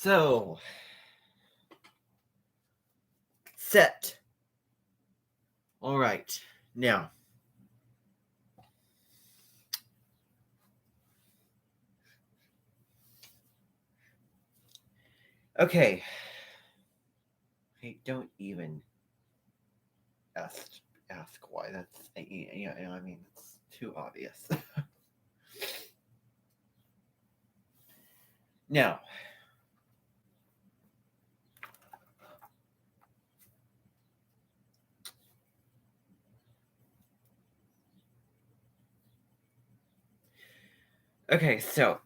So, set. All right. Now, okay. Hey, don't even ask why. That's I mean, it's too obvious. Now, okay, so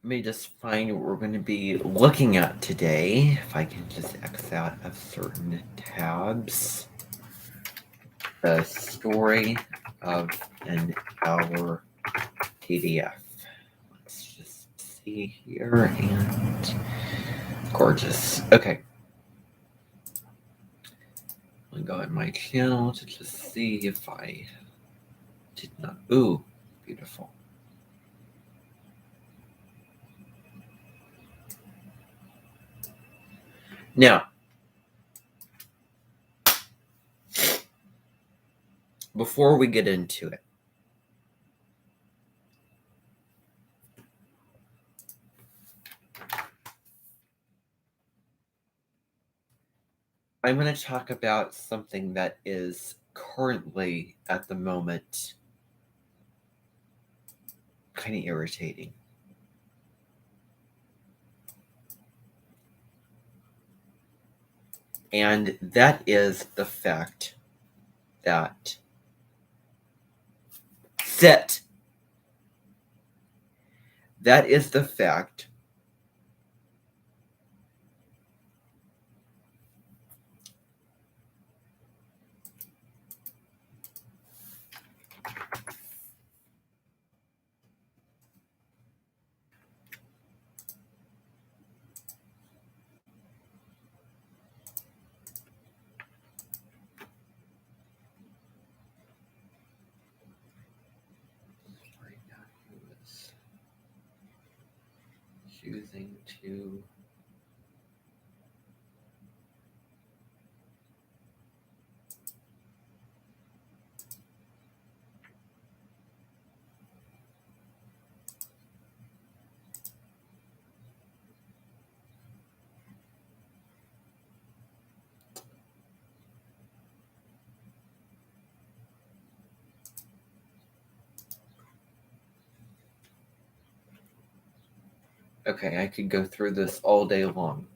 let me just find what we're going to be looking at today. If I can just X out of certain tabs. The story of an hour PDF. Let's just see here, and gorgeous. Okay. I'll go in my channel to just see if I did not. Ooh, beautiful. Now, before we get into it, I'm going to talk about something that is currently, at the moment, kind of irritating. And that is the fact that that is the fact right now he was choosing to okay, I could go through this all day long,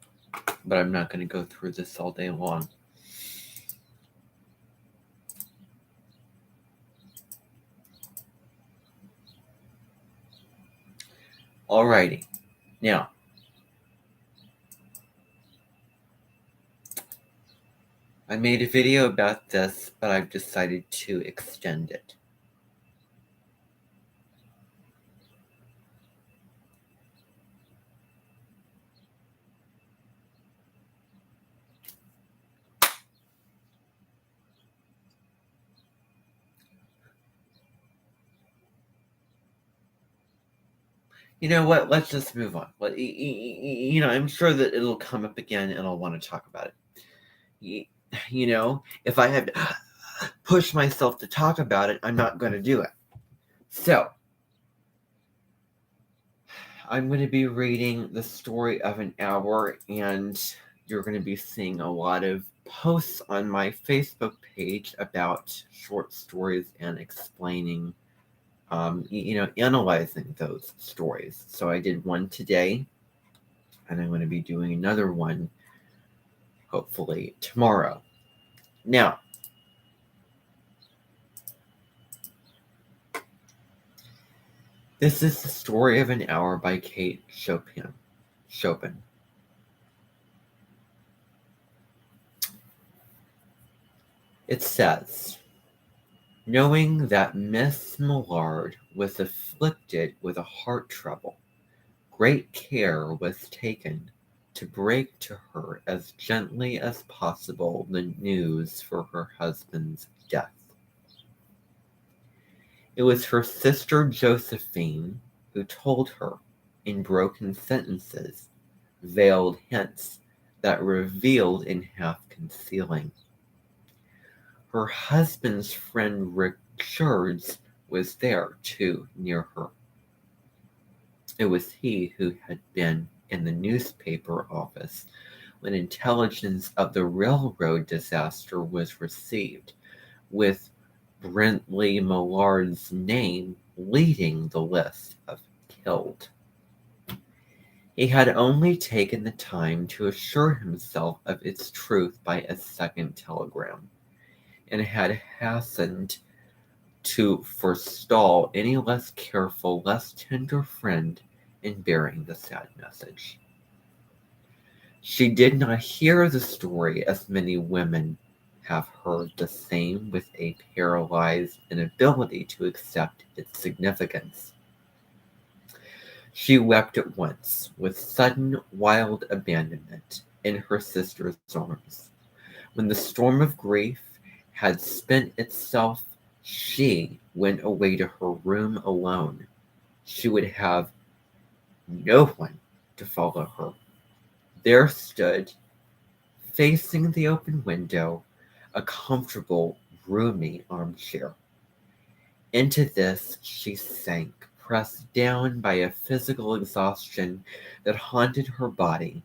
but I'm not going to go through this all day long. Alrighty. Now, I made a video about this, but I've decided to extend it. You know what? Let's just move on. I'm sure that it'll come up again and I'll want to talk about it. If I had to push myself to talk about it, I'm not going to do it. So, I'm going to be reading The Story of an Hour, and you're going to be seeing a lot of posts on my Facebook page about short stories and explaining, analyzing those stories. So I did one today, and I'm going to be doing another one hopefully tomorrow. Now, this is The Story of an Hour by Kate Chopin. It says, knowing that Miss Millard was afflicted with a heart trouble, great care was taken to break to her as gently as possible the news for her husband's death. It was her sister Josephine who told her, in broken sentences, veiled hints that revealed in half concealing. Her husband's friend Richards was there too, near her. It was he who had been in the newspaper office when intelligence of the railroad disaster was received, with Brentley Millard's name leading the list of killed. He had only taken the time to assure himself of its truth by a second telegram, and had hastened to forestall any less careful, less tender friend in bearing the sad message. She did not hear the story as many women have heard the same, with a paralyzed inability to accept its significance. She wept at once, with sudden, wild abandonment, in her sister's arms. When the storm of grief had spent itself, she went away to her room alone. She would have no one to follow her. There stood, facing the open window, a comfortable, roomy armchair. Into this she sank, pressed down by a physical exhaustion that haunted her body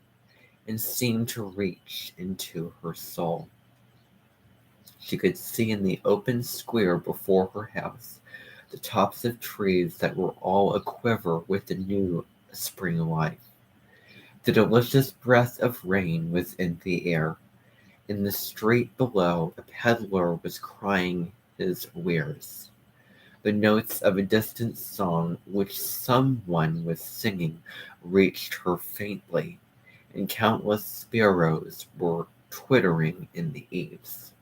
and seemed to reach into her soul. She could see in the open square before her house the tops of trees that were all aquiver with the new spring life. The delicious breath of rain was in the air. In the street below, a peddler was crying his wares. The notes of a distant song which someone was singing reached her faintly, and countless sparrows were twittering in the eaves.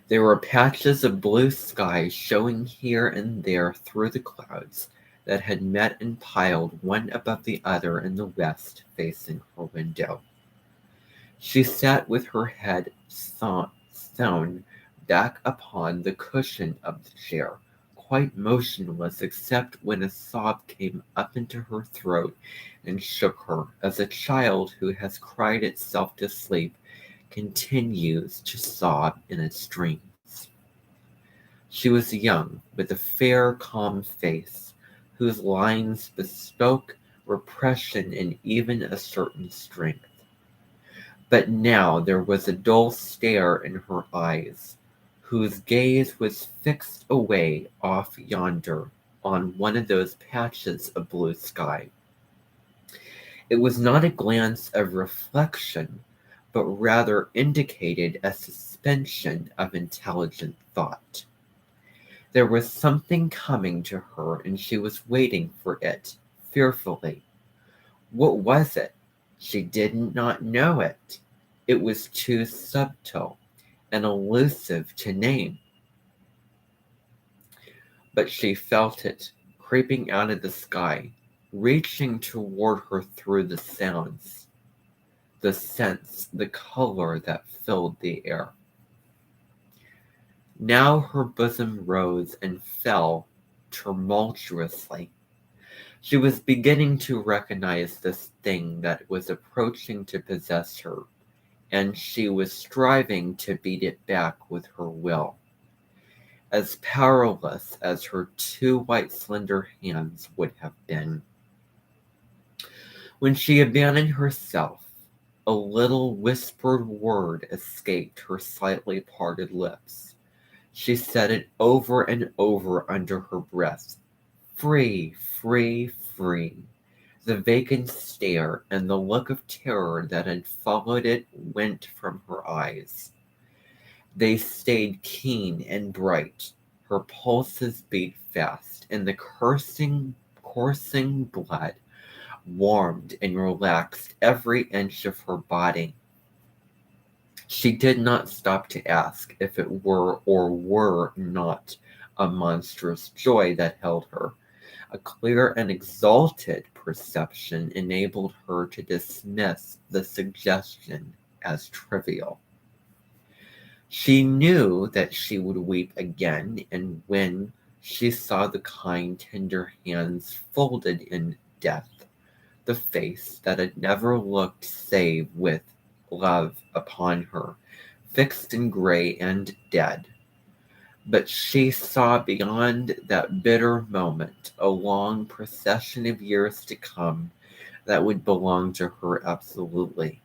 There were patches of blue sky showing here and there through the clouds that had met and piled one above the other in the west facing her window. She sat with her head thrown back upon the cushion of the chair, quite motionless except when a sob came up into her throat and shook her, as a child who has cried itself to sleep continues to sob in its dreams. She was young, with a fair, calm face, whose lines bespoke repression and even a certain strength. But now there was a dull stare in her eyes, whose gaze was fixed away off yonder on one of those patches of blue sky. It was not a glance of reflection, but rather indicated a suspension of intelligent thought. There was something coming to her, and she was waiting for it, fearfully. What was it? She did not know it. It was too subtle and elusive to name. But she felt it, creeping out of the sky, reaching toward her through the sounds, the scents, the color that filled the air. Now her bosom rose and fell tumultuously. She was beginning to recognize this thing that was approaching to possess her, and she was striving to beat it back with her will, as powerless as her two white slender hands would have been. When she abandoned herself, a little whispered word escaped her slightly parted lips. She said it over and over under her breath. Free, free, free. The vacant stare and the look of terror that had followed it went from her eyes. They stayed keen and bright. Her pulses beat fast, and the coursing blood warmed and relaxed every inch of her body. She did not stop to ask if it were or were not a monstrous joy that held her. A clear and exalted perception enabled her to dismiss the suggestion as trivial. She knew that she would weep again, and when she saw the kind, tender hands folded in death, the face that had never looked save with love upon her, fixed and gray and dead. But she saw beyond that bitter moment a long procession of years to come that would belong to her absolutely.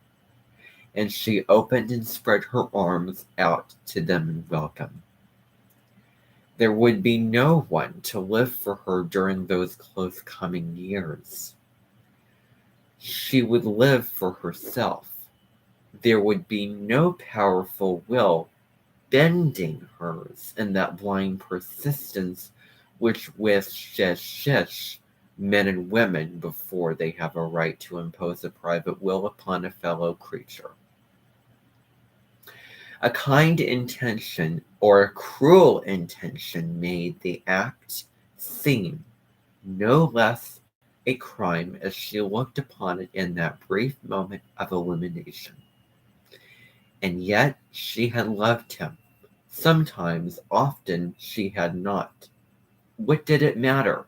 And she opened and spread her arms out to them in welcome. There would be no one to live for her during those close coming years. She would live for herself. There would be no powerful will bending hers in that blind persistence which with shish men and women before they have a right to impose a private will upon a fellow creature. A kind intention or a cruel intention made the act seem no less a crime as she looked upon it in that brief moment of illumination. And yet she had loved him. Sometimes, often, she had not. What did it matter?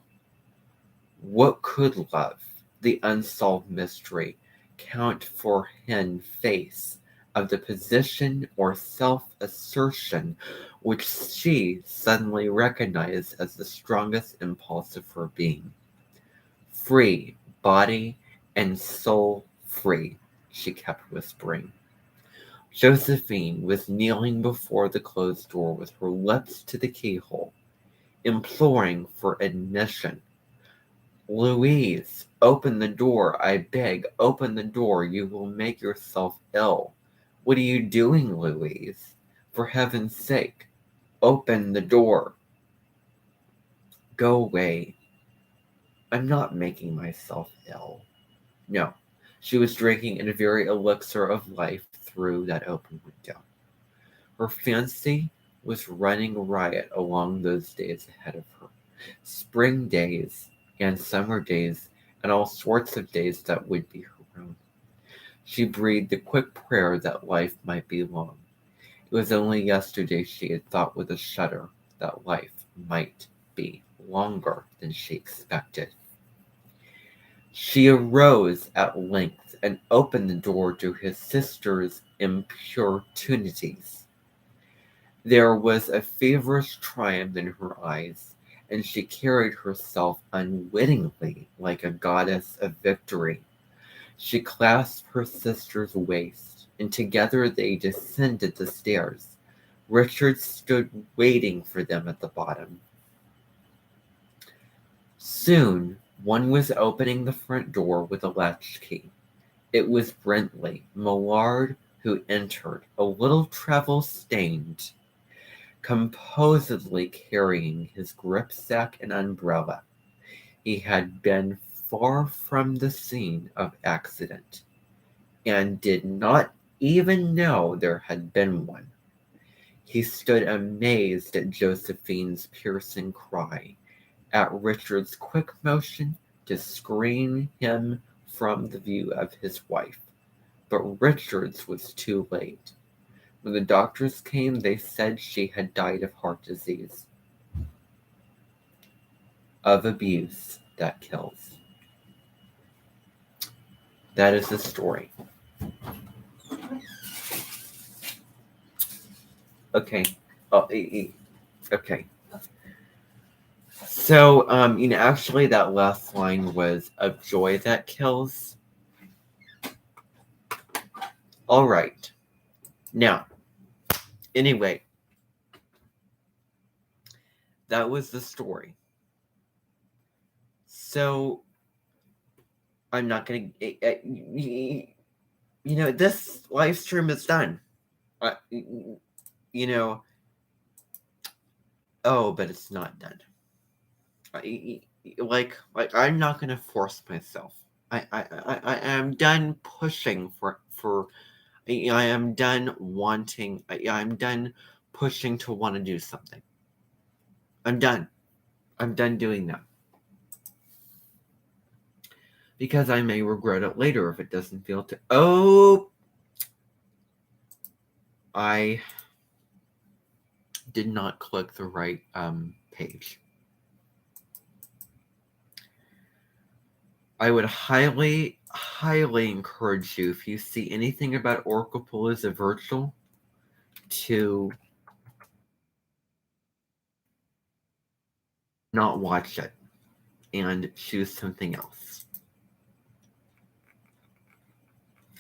What could love, the unsolved mystery, count for in face of the position or self-assertion which she suddenly recognized as the strongest impulse of her being? Free, body and soul free, she kept whispering. Josephine was kneeling before the closed door with her lips to the keyhole, imploring for admission. Louise, open the door, I beg, open the door, you will make yourself ill. What are you doing, Louise? For heaven's sake, open the door. Go away. I'm not making myself ill. No, she was drinking in a very elixir of life through that open window. Her fancy was running riot along those days ahead of her. Spring days and summer days and all sorts of days that would be her own. She breathed the quick prayer that life might be long. It was only yesterday she had thought with a shudder that life might be longer than she expected. She arose at length and opened the door to his sister's importunities. There was a feverish triumph in her eyes, and she carried herself unwittingly like a goddess of victory. She clasped her sister's waist, and together they descended the stairs. Richard stood waiting for them at the bottom. Soon, one was opening the front door with a latchkey. It was Brentley Millard who entered, a little travel-stained, composedly carrying his gripsack and umbrella. He had been far from the scene of accident, and did not even know there had been one. He stood amazed at Josephine's piercing cry, at Richard's quick motion to screen him from the view of his wife. But Richard's was too late. When the doctors came, they said she had died of heart disease. Of abuse that kills. That is the story. Okay. Okay. So, actually that last line was of joy that kills. All right. Now, anyway, that was the story. So, I'm not going to, this live stream is done. But it's not done. I'm not going to force myself. I am done pushing for I am done wanting, I'm done pushing to want to do something. I'm done doing that. Because I may regret it later if it doesn't feel to, I did not click the right page. I would highly, highly encourage you, if you see anything about Oraclepalooza Virtual, to not watch it and choose something else.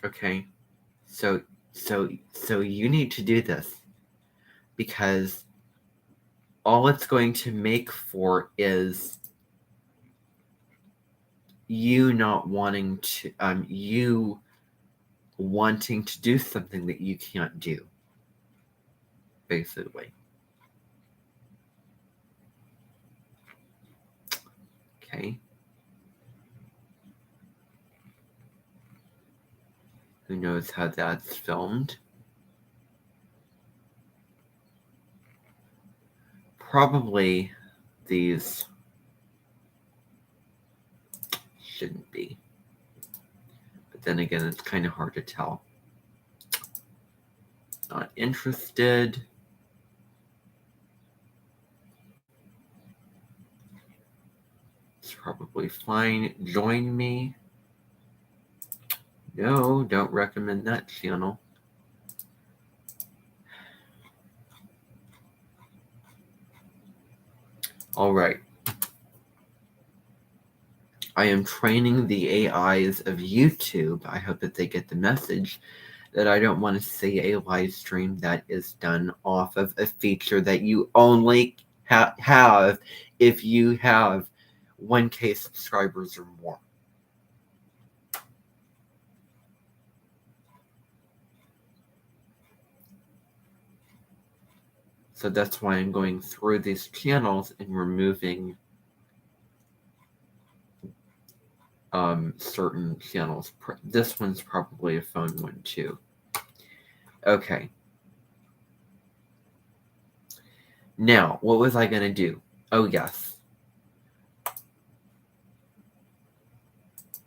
Okay? So you need to do this, because all it's going to make for is you not wanting to you wanting to do something that you can't do, basically. Okay? Who knows how that's filmed? Probably these shouldn't be. But then again, it's kind of hard to tell. Not interested. It's probably fine. Join me. No, don't recommend that channel. All right. I am training the AIs of YouTube. I hope that they get the message that I don't want to see a live stream that is done off of a feature that you only have if you have 1K subscribers or more. So that's why I'm going through these channels and removing certain channels. This one's probably a phone one too. Okay. Now, what was I going to do? Oh, yes.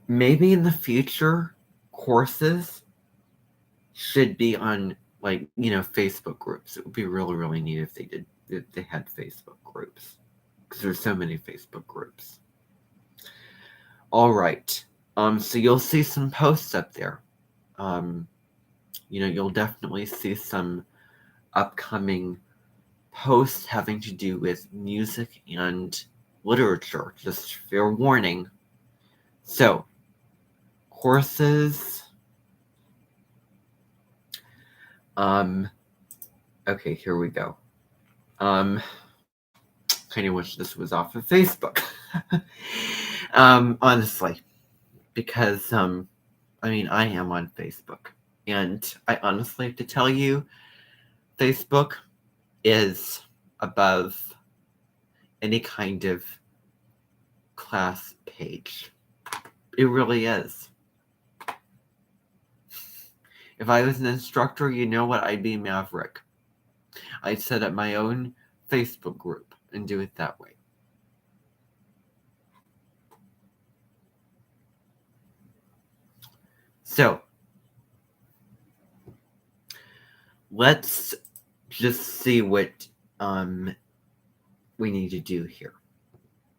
Maybe in the future, courses should be on, like, Facebook groups. It would be really, really neat if they had Facebook groups, because there's so many Facebook groups. All right. So you'll see some posts up there. You'll definitely see some upcoming posts having to do with music and literature. Just fair warning. So, courses. Okay, here we go. Kind of wish this was off of Facebook. Honestly, because I am on Facebook, and I honestly have to tell you, Facebook is above any kind of class page. It really is. If I was an instructor, you know what? I'd be Maverick. I'd set up my own Facebook group and do it that way. So, let's just see what we need to do here.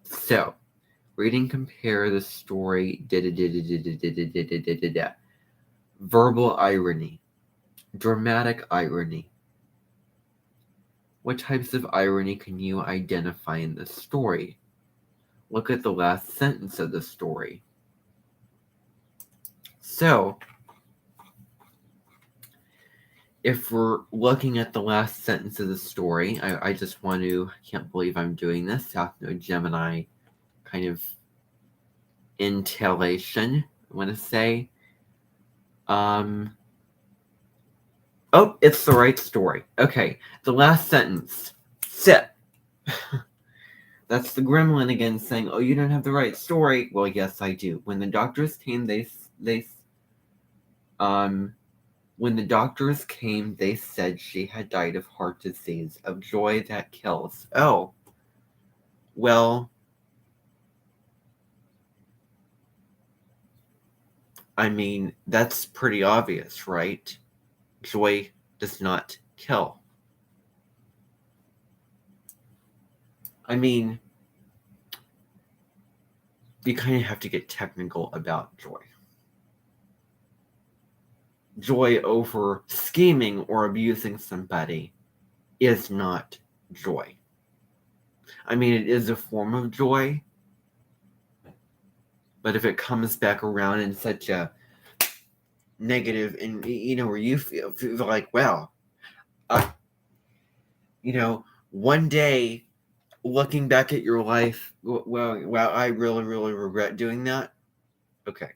So, read and compare the story. Verbal irony. Dramatic irony. What types of irony can you identify in the story? Look at the last sentence of the story. So, if we're looking at the last sentence of the story, I just want to, I can't believe I'm doing this, South Node Gemini kind of intellation, I want to say. Oh, it's the right story. Okay, the last sentence. Sit. That's the gremlin again saying, oh, you don't have the right story. Well, yes, I do. When the doctors came, when the doctors came, they said she had died of heart disease, of joy that kills. Oh, well, that's pretty obvious, right? Joy does not kill. you kind of have to get technical about joy. Joy over scheming or abusing somebody is not joy. I mean, it is a form of joy, but if it comes back around in such a negative, and where you feel like, well, one day looking back at your life, well, I really, really regret doing that. Okay.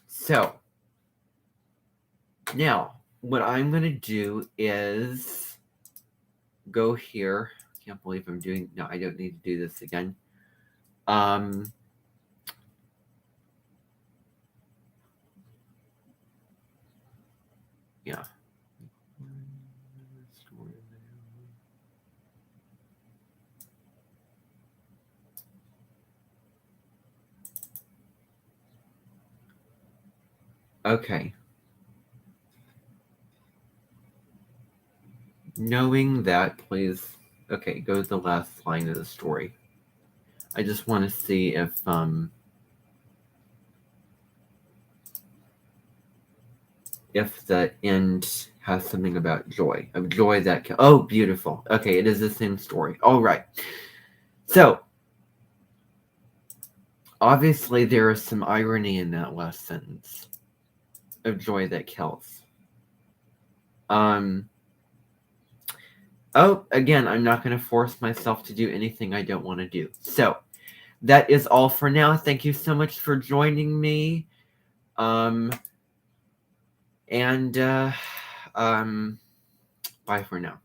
So, now, what I'm going to do is go here. I can't believe I'm doing... No, I don't need to do this again. Yeah. Okay. Knowing that, please... Okay, go to the last line of the story. I just want to see if the end has something about joy. Of joy that can... Oh, beautiful. Okay, it is the same story. All right. So, obviously there is some irony in that last sentence. Of joy that kills. Oh, again, I'm not going to force myself to do anything I don't want to do. So, that is all for now. Thank you so much for joining me. Bye for now.